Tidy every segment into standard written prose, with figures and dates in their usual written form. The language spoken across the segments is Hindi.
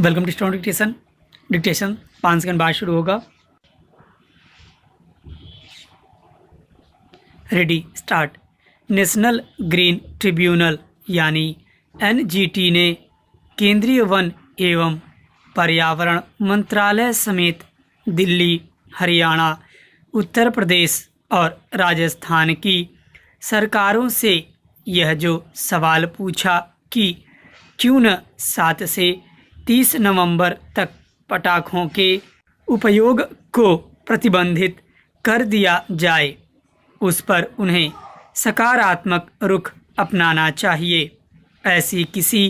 Welcome to student dictation. Dictation 5 second बाद शुरू होगा। Ready start. National green tribunal यानी एनजीटी ने केंद्रीय वन एवं पर्यावरण मंत्रालय समेत दिल्ली, हरियाणा, उत्तर प्रदेश और राजस्थान की सरकारों से यह जो सवाल पूछा कि क्यों न 7 से 30 नवंबर तक पटाखों के उपयोग को प्रतिबंधित कर दिया जाए, उस पर उन्हें सकारात्मक रुख अपनाना चाहिए। ऐसी किसी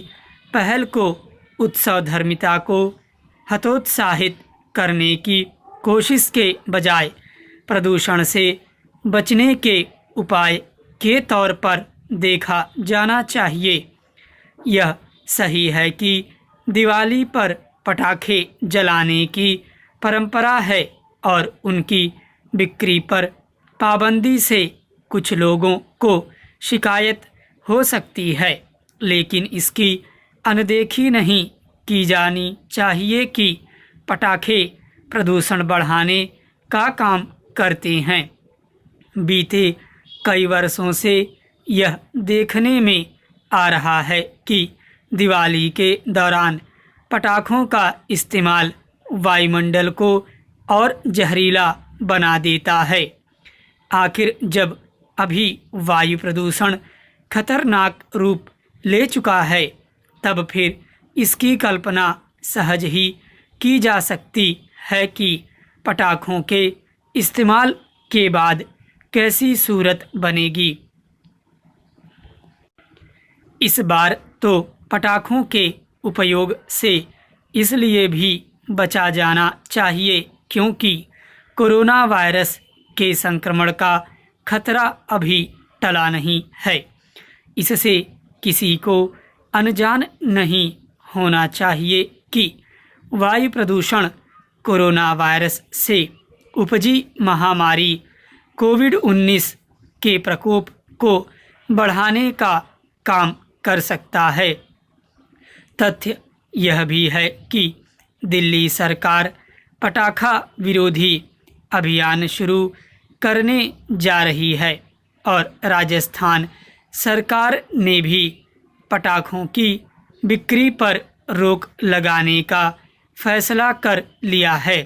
पहल को उत्सवधर्मिता को हतोत्साहित करने की कोशिश के बजाय प्रदूषण से बचने के उपाय के तौर पर देखा जाना चाहिए। यह सही है कि दिवाली पर पटाखे जलाने की परंपरा है और उनकी बिक्री पर पाबंदी से कुछ लोगों को शिकायत हो सकती है, लेकिन इसकी अनदेखी नहीं की जानी चाहिए कि पटाखे प्रदूषण बढ़ाने का काम करते हैं। बीते कई वर्षों से यह देखने में आ रहा है कि दिवाली के दौरान पटाखों का इस्तेमाल वायुमंडल को और जहरीला बना देता है। आखिर जब अभी वायु प्रदूषण खतरनाक रूप ले चुका है, तब फिर इसकी कल्पना सहज ही की जा सकती है कि पटाखों के इस्तेमाल के बाद कैसी सूरत बनेगी। इस बार तो पटाखों के उपयोग से इसलिए भी बचा जाना चाहिए क्योंकि कोरोना वायरस के संक्रमण का खतरा अभी टला नहीं है। इससे किसी को अनजान नहीं होना चाहिए कि वायु प्रदूषण कोरोना वायरस से उपजी महामारी कोविड-19 के प्रकोप को बढ़ाने का काम कर सकता है। तथ्य यह भी है कि दिल्ली सरकार पटाखा विरोधी अभियान शुरू करने जा रही है और राजस्थान सरकार ने भी पटाखों की बिक्री पर रोक लगाने का फैसला कर लिया है।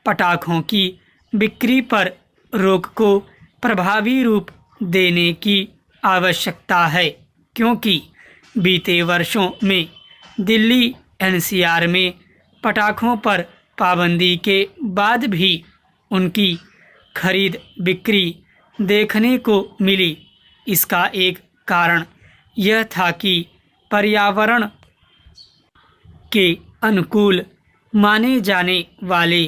पटाखों की बिक्री पर रोक को प्रभावी रूप देने की आवश्यकता है क्योंकि बीते वर्षों में दिल्ली एनसीआर में पटाखों पर पाबंदी के बाद भी उनकी खरीद बिक्री देखने को मिली। इसका एक कारण यह था कि पर्यावरण के अनुकूल माने जाने वाले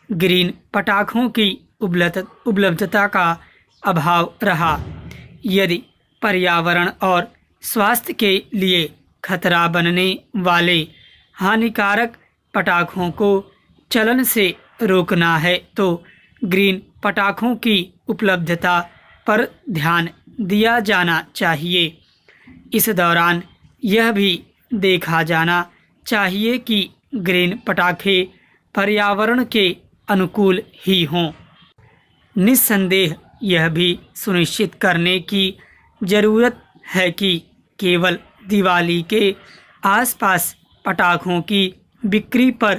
ग्रीन पटाखों की उपलब्धता का अभाव रहा। यदि पर्यावरण और स्वास्थ्य के लिए खतरा बनने वाले हानिकारक पटाखों को चलन से रोकना है तो ग्रीन पटाखों की उपलब्धता पर ध्यान दिया जाना चाहिए। इस दौरान यह भी देखा जाना चाहिए कि ग्रीन पटाखे पर्यावरण के अनुकूल ही हों। निस्संदेह यह भी सुनिश्चित करने की ज़रूरत है कि केवल दिवाली के आसपास पटाखों की बिक्री पर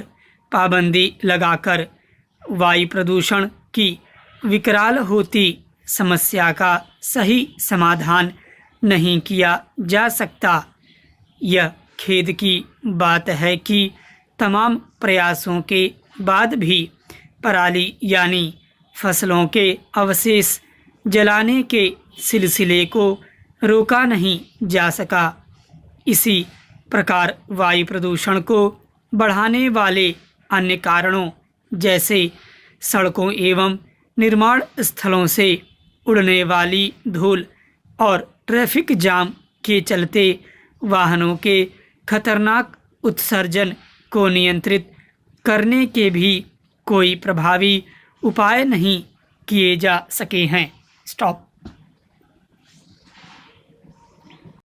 पाबंदी लगाकर वायु प्रदूषण की विकराल होती समस्या का सही समाधान नहीं किया जा सकता। यह खेद की बात है कि तमाम प्रयासों के बाद भी पराली यानी फसलों के अवशेष जलाने के सिलसिले को रोका नहीं जा सका। इसी प्रकार वायु प्रदूषण को बढ़ाने वाले अन्य कारणों जैसे सड़कों एवं निर्माण स्थलों से उड़ने वाली धूल और ट्रैफिक जाम के चलते वाहनों के खतरनाक उत्सर्जन को नियंत्रित करने के भी कोई प्रभावी उपाय नहीं किए जा सके हैं। स्टॉप।